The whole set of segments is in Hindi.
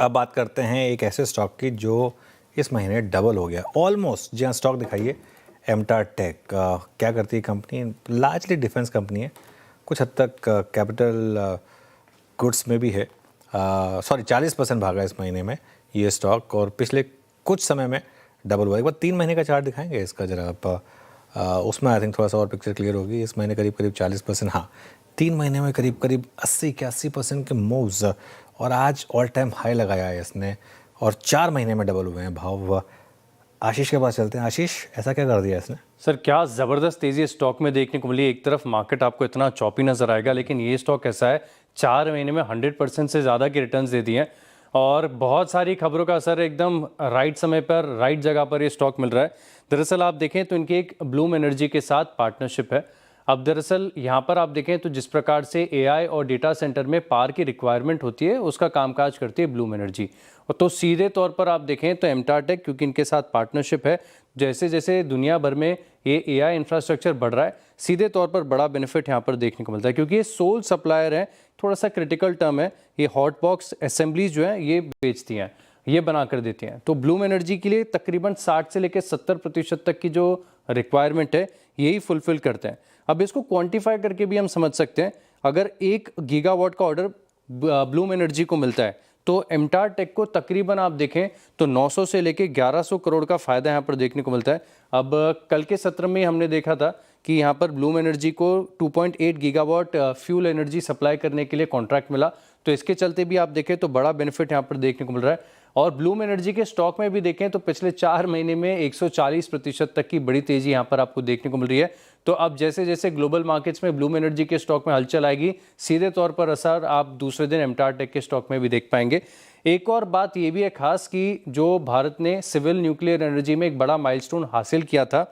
अब बात करते हैं एक ऐसे स्टॉक की जो इस महीने डबल हो गया ऑलमोस्ट। जी हाँ, स्टॉक दिखाइए। एमटार टेक क्या करती है कंपनी? लार्जली डिफेंस कंपनी है, कुछ हद तक कैपिटल गुड्स में भी है। सॉरी 40% भागा इस महीने में ये स्टॉक, और पिछले कुछ समय में डबल हुआ। एक बार 3 महीने का चार्ट दिखाएंगे इसका जरा आप। उसमें आई थिंक थोड़ा सा और पिक्चर क्लियर होगी। इस महीने करीब करीब 40%, हाँ 3 महीने में करीब करीब 80-81% के मूव्स, और आज ऑल टाइम हाई लगाया है इसने, और 4 महीने में डबल हुए हैं भाव। आशीष के पास चलते हैं। आशीष, ऐसा क्या कर दिया इसने? सर क्या ज़बरदस्त तेज़ी स्टॉक में देखने को मिली। एक तरफ मार्केट आपको इतना चॉपी नज़र आएगा, लेकिन ये स्टॉक ऐसा है 4 महीने में 100% से ज़्यादा के रिटर्न्स दे दिए हैं, और बहुत सारी खबरों का असर एकदम राइट समय पर राइट जगह पर ये स्टॉक मिल रहा है। दरअसल आप देखें तो इनकी एक ब्लूम एनर्जी के साथ पार्टनरशिप है। अब दरअसल यहाँ पर आप देखें तो जिस प्रकार से एआई और डेटा सेंटर में पावर की रिक्वायरमेंट होती है, उसका कामकाज करती है ब्लूम एनर्जी। और तो सीधे तौर पर आप देखें तो एमटार टेक, क्योंकि इनके साथ पार्टनरशिप है, जैसे जैसे दुनिया भर में ये एआई इंफ्रास्ट्रक्चर बढ़ रहा है, सीधे तौर पर बड़ा बेनिफिट यहाँ पर देखने को मिलता है, क्योंकि ये सोल सप्लायर है। थोड़ा सा क्रिटिकल टर्म है, ये हॉट बॉक्स असेंबलीज जो है ये बेचती हैं, ये बना कर देती हैं। तो ब्लूम एनर्जी के लिए तकरीबन 60 से लेकर 70% तक की जो रिक्वायरमेंट है यही फुलफिल करते हैं। अब इसको क्वांटिफाई करके भी हम समझ सकते हैं, अगर 1 गीगावाट का ऑर्डर ब्लूम एनर्जी को मिलता है तो एमटार टेक को तकरीबन आप देखें तो 900 से लेके 1100 करोड़ का फायदा यहाँ पर देखने को मिलता है। अब कल के सत्र में हमने देखा था कि यहाँ पर ब्लूम एनर्जी को 2.8 गीगावाट फ्यूल एनर्जी सप्लाई करने के लिए कॉन्ट्रैक्ट मिला, तो इसके चलते भी आप देखें तो बड़ा बेनिफिट यहाँ पर देखने को मिल रहा है। और ब्लूम एनर्जी के स्टॉक में भी देखें तो पिछले 4 महीने में 140% तक की बड़ी तेजी यहाँ पर आपको देखने को मिल रही है। तो अब जैसे जैसे ग्लोबल मार्केट्स में ब्लूम एनर्जी के स्टॉक में हलचल आएगी, सीधे तौर पर असर आप दूसरे दिन एमटार टेक के स्टॉक में भी देख पाएंगे। एक और बात ये भी है खास कि जो भारत ने सिविल न्यूक्लियर एनर्जी में एक बड़ा माइलस्टोन हासिल किया था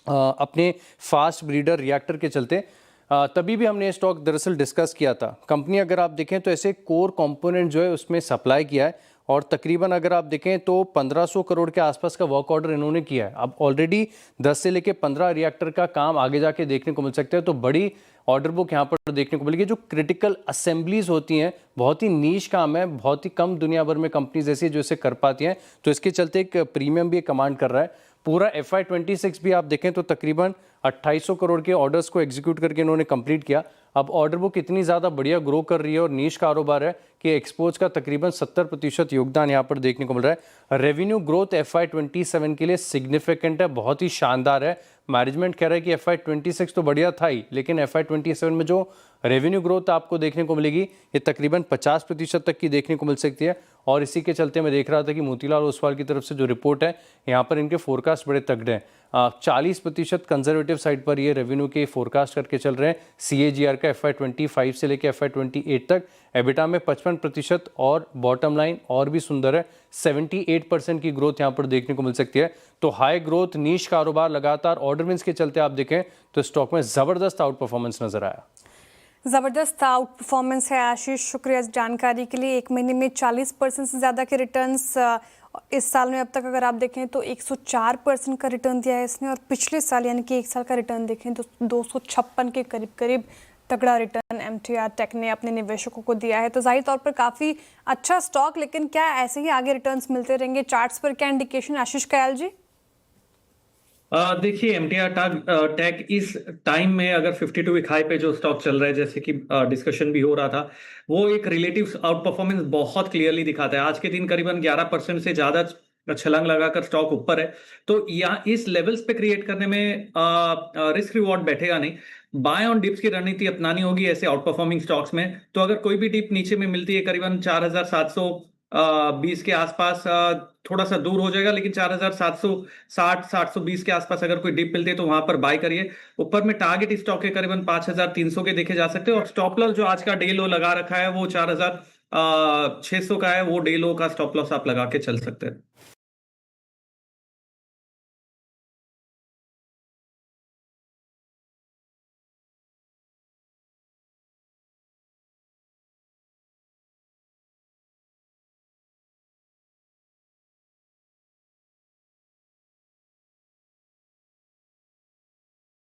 अपने फास्ट ब्रीडर रिएक्टर के चलते, तभी भी हमने स्टॉक दरअसल डिस्कस किया था। कंपनी अगर आप देखें तो ऐसे कोर कंपोनेंट जो है उसमें सप्लाई किया है, और तकरीबन अगर आप देखें तो 1500 करोड़ के आसपास का वर्क ऑर्डर इन्होंने किया है। अब ऑलरेडी 10 से लेके 15 रिएक्टर का काम आगे जाके देखने को मिल सकता है, तो बड़ी ऑर्डर बुक यहाँ पर देखने को मिलेगी। जो क्रिटिकल असेंबलीज होती हैं, बहुत ही नीश काम है, बहुत ही कम दुनिया भर में कंपनीज ऐसी जो इसे कर पाती हैं, तो इसके चलते एक प्रीमियम भी कमांड कर रहा है। पूरा FY26 भी आप देखें तो तकरीबन 2800 करोड़ के ऑर्डर्स को एग्जीक्यूट करके इन्होंने कंप्लीट किया। अब ऑर्डर बुक इतनी ज़्यादा बढ़िया ग्रो कर रही है और नीश कारोबार है कि एक्सपोर्ट्स का तकरीबन 70% योगदान यहाँ पर देखने को मिल रहा है। रेवेन्यू ग्रोथ FY27 के लिए सिग्निफिकेंट है, बहुत ही शानदार है। मैनेजमेंट कह रहा है कि FY26 तो बढ़िया था ही, लेकिन FY27 में जो रेवेन्यू ग्रोथ आपको देखने को मिलेगी ये तकरीबन 50% तक की देखने को मिल सकती है। और इसी के चलते मैं देख रहा था कि मोतीलाल ओसवाल की तरफ से जो रिपोर्ट है यहाँ पर इनके फोरकास्ट बड़े तगड़े हैं। 40% कंजर्वेटिव साइड पर ये रेवेन्यू के फोरकास्ट करके चल रहे हैं। CAGR का FY25 से लेकर FY28 तक, एबिटा में 55%, और बॉटम लाइन और भी सुंदर है, 78% की ग्रोथ यहाँ पर देखने को मिल सकती है। तो हाई ग्रोथ नीश कारोबार, लगातार ऑर्डर विंस के चलते आप देखें तो स्टॉक में ज़बरदस्त आउट परफॉर्मेंस नजर आया। ज़बरदस्त आउट परफॉर्मेंस है आशीष, शुक्रिया इस जानकारी के लिए। एक महीने में 40% से ज़्यादा के रिटर्न्स इस साल में अब तक अगर आप देखें तो 104% का रिटर्न दिया है इसने, और पिछले साल यानी कि 1 साल का रिटर्न देखें तो 256 के करीब करीब तगड़ा रिटर्न एमटीआर टेक ने अपने निवेशकों को दिया है। तो जाहिर तौर पर काफ़ी अच्छा स्टॉक, लेकिन क्या ऐसे ही आगे रिटर्न्स मिलते रहेंगे? चार्ट्स पर क्या इंडिकेशन, आशीष कयाल जी? देखिए एमटीआर टेक इस टाइम में अगर 52 वीक हाई पे जो स्टॉक चल रहा है, जैसे कि डिस्कशन भी हो रहा था, वो एक रिलेटिव आउट परफॉर्मेंस बहुत क्लियरली दिखाता है। आज के दिन करीबन 11% से ज्यादा छलांग लगाकर स्टॉक ऊपर है। तो यहाँ इस लेवल्स पे क्रिएट करने में रिस्क रिवॉर्ड बैठेगा नहीं। बाय ऑन डिप्स की रणनीति अपनानी होगी ऐसे आउट परफॉर्मिंग स्टॉक्स में। तो अगर कोई भी डिप नीचे में मिलती है करीबन 4720 के आसपास, थोड़ा सा दूर हो जाएगा, लेकिन 4760 720 के आसपास अगर कोई डिप मिलती है तो वहां पर बाय करिए। ऊपर में टारगेट स्टॉक के करीबन 5300 के देखे जा सकते हैं, और स्टॉप लॉस जो आज का डे लो लगा रखा है वो 4600 का है, वो डे लो का स्टॉप लॉस आप लगा के चल सकते हैं।